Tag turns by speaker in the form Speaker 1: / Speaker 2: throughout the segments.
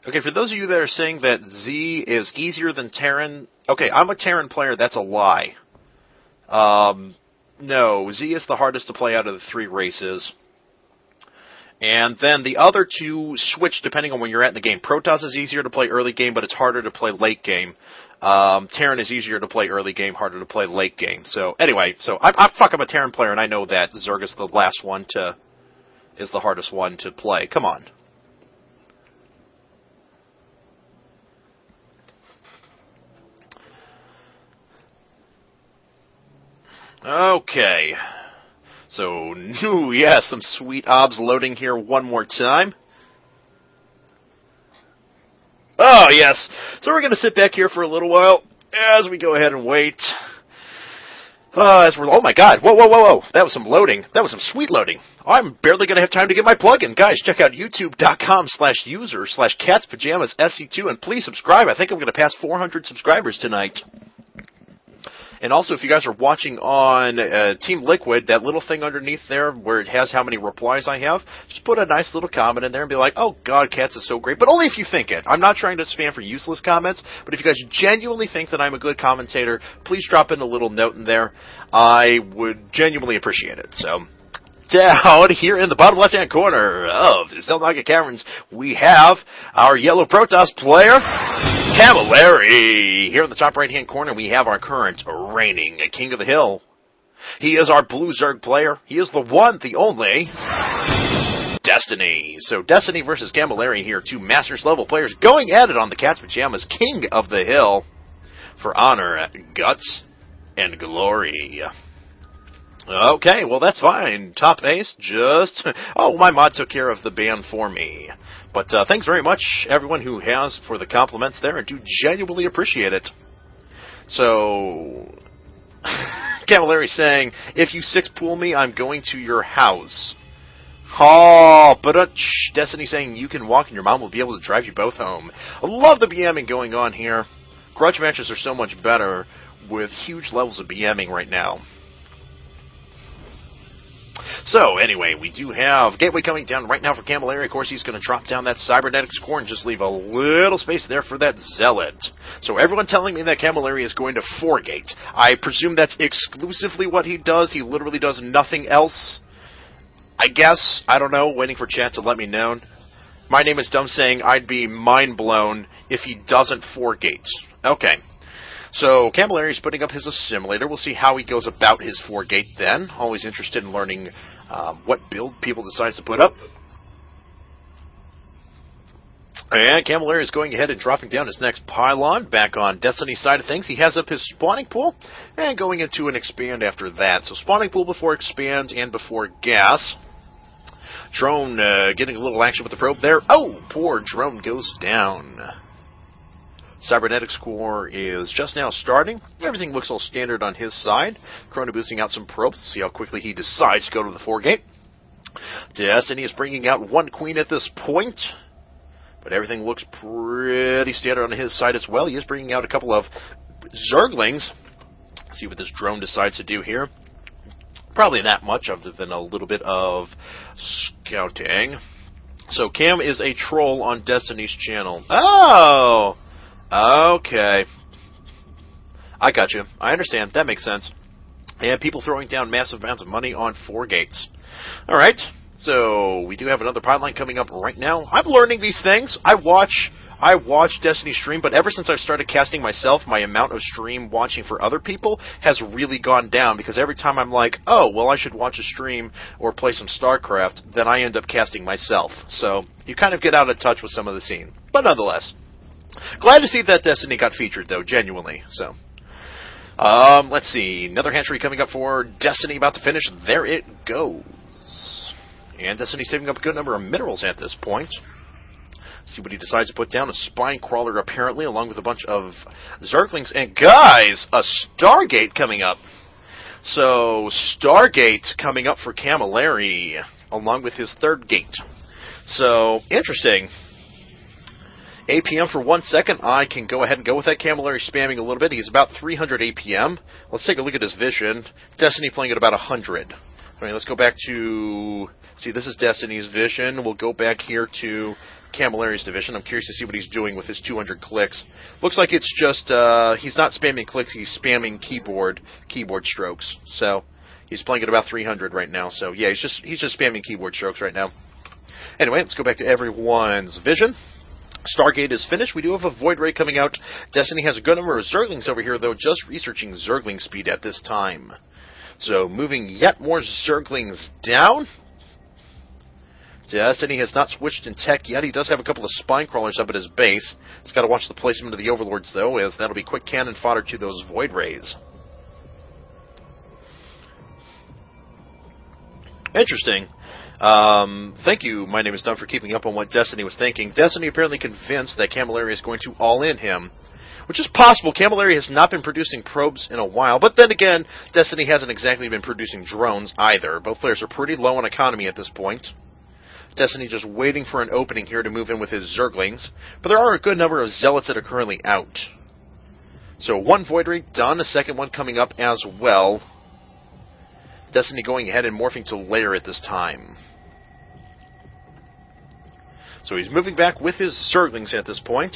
Speaker 1: Okay, for those of you that are saying that Z is easier than Terran, okay, I'm a Terran player, that's a lie. No, Z is the hardest to play out of the 3 races. And then the other 2 switch depending on when you're at in the game. Protoss is easier to play early game, but it's harder to play late game. Terran is easier to play early game, harder to play late game. So anyway, I'm a Terran player, and I know that Zerg is the last one is the hardest one to play. Come on. Okay. So, yeah, some sweet obs loading here one more time. Oh, yes. So we're going to sit back here for a little while as we go ahead and wait. Oh, my God. Whoa. That was some loading. That was some sweet loading. I'm barely going to have time to get my plug-in. Guys, check out youtube.com/user/CatsPajamasSC2, and please subscribe. I think I'm going to pass 400 subscribers tonight. And also, if you guys are watching on Team Liquid, that little thing underneath there where it has how many replies I have, just put a nice little comment in there and be like, oh, God, Cats is so great. But only if you think it. I'm not trying to spam for useless comments, but if you guys genuinely think that I'm a good commentator, please drop in a little note in there. I would genuinely appreciate it. So, down here in the bottom left-hand corner of the Zelnaga Caverns, we have our yellow Protoss player, Cammalleri. Here in the top right-hand corner, we have our current reigning King of the Hill. He is our blue Zerg player. He is the one, the only, Destiny. So Destiny versus Cammalleri here, 2 Masters-level players going at it on the Cat's Pajamas, King of the Hill, for honor, guts, and glory. Okay, well, that's fine. Top ace, just... Oh, my mod took care of the ban for me. But thanks very much, everyone who has, for the compliments there, and do genuinely appreciate it. So... Cammalleri saying, if you 6-pool me, I'm going to your house. Oh, but Destiny saying, you can walk and your mom will be able to drive you both home. I love the BMing going on here. Grudge matches are so much better with huge levels of BMing right now. So, anyway, we do have Gateway coming down right now for Cammalleri. Of course, he's going to drop down that Cybernetics core and just leave a little space there for that Zealot. So, everyone telling me that Cammalleri is going to 4-gate. I presume that's exclusively what he does. He literally does nothing else. I guess. I don't know. Waiting for chat to let me know. My name is Dumb saying I'd be mind blown if he doesn't 4-gate. Okay. So, Cammalleri is putting up his assimilator. We'll see how he goes about his 4-gate then. Always interested in learning what build people decide to put up. And Cammalleri is going ahead and dropping down his next pylon. Back on Destiny's side of things, he has up his spawning pool and going into an expand after that. So, spawning pool before expand and before gas. Drone getting a little action with the probe there. Oh, poor drone goes down. Cybernetics core is just now starting. Everything looks all standard on his side. Chrono boosting out some probes. See how quickly he decides to go to the 4-gate. Destiny is bringing out 1 queen at this point. But everything looks pretty standard on his side as well. He is bringing out a couple of Zerglings. See what this drone decides to do here. Probably not much other than a little bit of scouting. So Cam is a troll on Destiny's channel. Oh! Okay. I got you. I understand. That makes sense. And people throwing down massive amounts of money on 4-gates. Alright. So, we do have another pipeline coming up right now. I'm learning these things. I watch Destiny stream, but ever since I've started casting myself, my amount of stream watching for other people has really gone down, because every time I'm like, oh, well, I should watch a stream or play some Starcraft, then I end up casting myself. So, you kind of get out of touch with some of the scene. But nonetheless. Glad to see that Destiny got featured, though, genuinely. So, let's see. Another hatchery coming up for Destiny, about to finish. There it goes. And Destiny saving up a good number of minerals at this point. See what he decides to put down. A spine crawler, apparently, along with a bunch of Zerglings. And, guys, a Stargate coming up. So, Stargate coming up for Cammalleri, along with his 3rd gate. So, interesting. APM for 1 second. I can go ahead and go with that. Cammalleri spamming a little bit. He's about 300 APM. Let's take a look at his vision. Destiny playing at about 100. All right, let's go back to... See, this is Destiny's vision. We'll go back here to Camalleri's division. I'm curious to see what he's doing with his 200 clicks. Looks like it's just, he's not spamming clicks, he's spamming keyboard strokes. So, he's playing at about 300 right now. So, yeah, he's just spamming keyboard strokes right now. Anyway, let's go back to everyone's vision. Stargate is finished. We do have a Void Ray coming out. Destiny has a good number of Zerglings over here, though, just researching Zergling speed at this time. So, moving yet more Zerglings down. Destiny has not switched in tech yet. He does have a couple of spine crawlers up at his base. He's got to watch the placement of the Overlords, though, as that'll be quick cannon fodder to those Void Rays. Interesting. Thank you, my name is Dunn, for keeping up on what Destiny was thinking. Destiny apparently convinced that Cammalleri is going to all-in him, which is possible. Cammalleri has not been producing probes in a while, but then again, Destiny hasn't exactly been producing drones either. Both players are pretty low on economy at this point. Destiny just waiting for an opening here to move in with his Zerglings, but there are a good number of Zealots that are currently out. So one Void Ray done, a second one coming up as well. Destiny going ahead and morphing to Lair at this time. So he's moving back with his Zerglings at this point.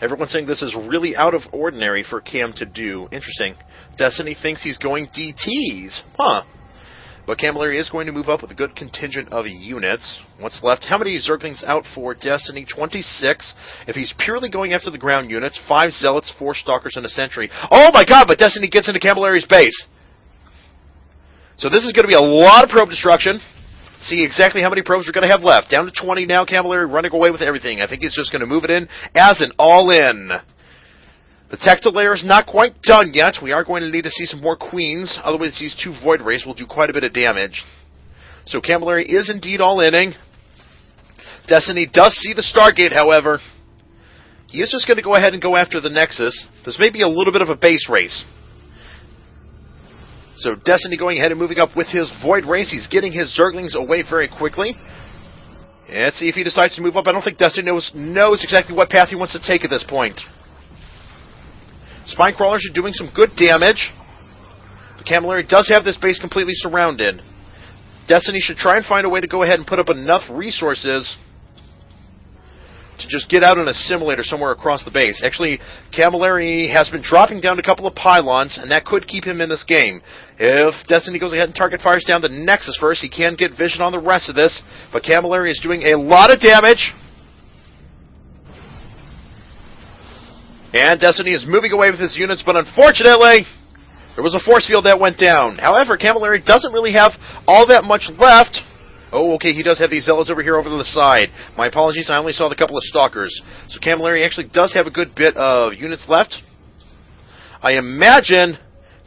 Speaker 1: Everyone's saying this is really out of ordinary for Cam to do. Interesting. Destiny thinks he's going DTs. Huh. But Cammalleri is going to move up with a good contingent of units. What's left? How many Zerglings out for Destiny? 26. If he's purely going after the ground units, 5 Zealots, 4 Stalkers, and a Sentry. Oh my god, but Destiny gets into Camalleri's base. So this is going to be a lot of probe destruction. See exactly how many probes we're going to have left. Down to 20 now, Cammalleri running away with everything. I think he's just going to move it in as an all-in. The tactile layer is not quite done yet. We are going to need to see some more queens. Otherwise, these 2 Void Rays will do quite a bit of damage. So Cammalleri is indeed all-inning. Destiny does see the Stargate, however. He is just going to go ahead and go after the Nexus. This may be a little bit of a base race. So Destiny going ahead and moving up with his Void Race. He's getting his Zerglings away very quickly. And let's see if he decides to move up. I don't think Destiny knows exactly what path he wants to take at this point. Spine Crawlers are doing some good damage. But Cammalleri does have this base completely surrounded. Destiny should try and find a way to go ahead and put up enough resources to just get out on a simulator somewhere across the base. Actually, Cammalleri has been dropping down a couple of pylons, and that could keep him in this game. If Destiny goes ahead and target fires down the Nexus first, he can get vision on the rest of this, but Cammalleri is doing a lot of damage. And Destiny is moving away with his units, but unfortunately, there was a force field that went down. However, Cammalleri doesn't really have all that much left. Oh, okay, he does have these Zealots over here over to the side. My apologies, I only saw the couple of Stalkers. So Cammalleri actually does have a good bit of units left. I imagine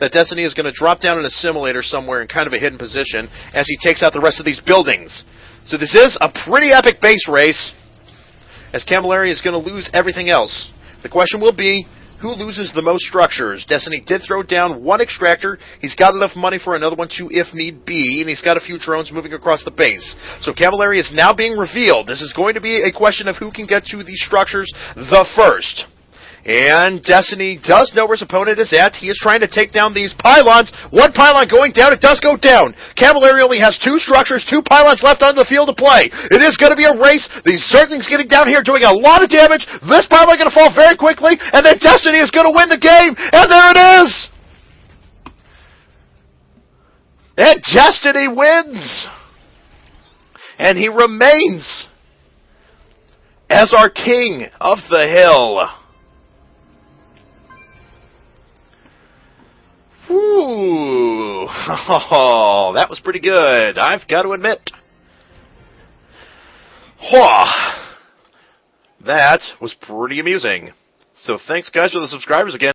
Speaker 1: that Destiny is going to drop down in a simulator somewhere in kind of a hidden position as he takes out the rest of these buildings. So this is a pretty epic base race, as Cammalleri is going to lose everything else. The question will be, who loses the most structures? Destiny did throw down 1 extractor. He's got enough money for another one too, if need be, and he's got a few drones moving across the base. So Cammalleri is now being revealed. This is going to be a question of who can get to these structures the first. And Destiny does know where his opponent is at. He is trying to take down these pylons. 1 pylon going down. It does go down. Cammalleri only has 2 structures, 2 pylons left on the field to play. It is going to be a race. These Zerglings getting down here doing a lot of damage. This pylon going to fall very quickly. And then Destiny is going to win the game. And there it is. And Destiny wins. And he remains as our king of the hill. Ooh, oh, that was pretty good, I've got to admit. That was pretty amusing. So thanks, guys, for the subscribers again.